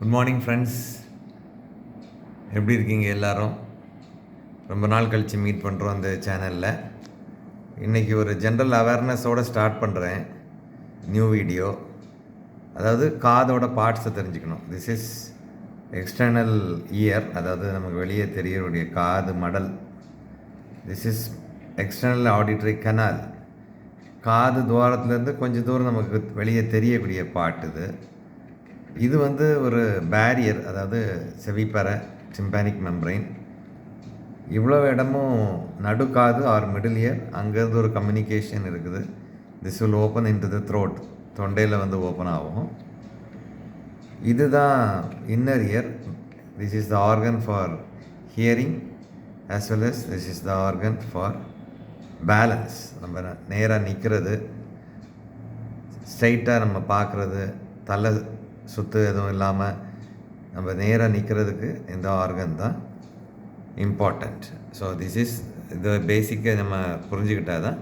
Good morning friends, எப்படி இருக்கீங்க எல்லாரும்? ரொம்ப நாள் கழித்து மீட் பண்ணுறோம் இந்த சேனலில். இன்றைக்கி ஒரு ஜென்ரல் அவேர்னஸோடு ஸ்டார்ட் பண்ணுறேன் நியூ வீடியோ. அதாவது காதோட பார்ட்ஸை தெரிஞ்சுக்கணும். திஸ் இஸ் எக்ஸ்டர்னல் இயர், அதாவது நமக்கு வெளியே தெரியக்கூடிய காது மடல். This is external auditory canal. காது துவாரத்துலேருந்து கொஞ்சம் தூரம் நமக்கு வெளியே தெரியக்கூடிய பார்ட் இது ஒரு பேரியர், அதாவது செவிப்பற டிம்பானிக் மெம்பரைன். இவ்வளோ இடமும் நடுக்காது ஆர் மிடில் இயர், அங்கேருந்து ஒரு கம்யூனிகேஷன் இருக்குது. This will open into the throat, தொண்டையில் ஓப்பன் ஆகும். இதுதான் inner ear. This is the organ for hearing as well as this is the organ for balance. நம்ம நேராக நிற்கிறது, ஸ்ட்ரைட்டாக நம்ம பார்க்குறது, தலை சுற்று எதுவும் இல்லாமல் நம்ம நேராக நிற்கிறதுக்கு இந்த ஆர்கன் தான் இம்பார்ட்டண்ட். ஸோ திஸ் இஸ் இது பேசிக்காக நம்ம புரிஞ்சுக்கிட்டால் தான்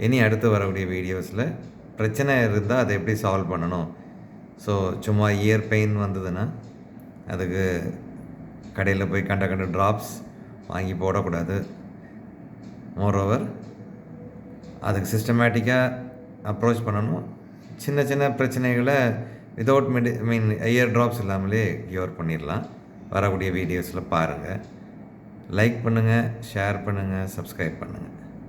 இனி அடுத்து வரக்கூடிய வீடியோஸில் பிரச்சனை இருந்தால் அதை எப்படி சால்வ் பண்ணணும். ஸோ சும்மா இயர் பெயின் வந்ததுன்னா அதுக்கு கடையில் போய் கண்ட ட்ராப்ஸ் வாங்கி போடக்கூடாது. மோரோவர் அதுக்கு சிஸ்டமேட்டிக்காக அப்ரோச் பண்ணணும். சின்ன சின்ன பிரச்சனைகளை வித்தவுட் இயர் ட்ராப்ஸ் இல்லாமலே க்யூர் பண்ணிடலாம். வரக்கூடிய வீடியோஸில் பாருங்கள். லைக் பண்ணுங்கள், ஷேர் பண்ணுங்கள், சப்ஸ்கிரைப் பண்ணுங்கள்.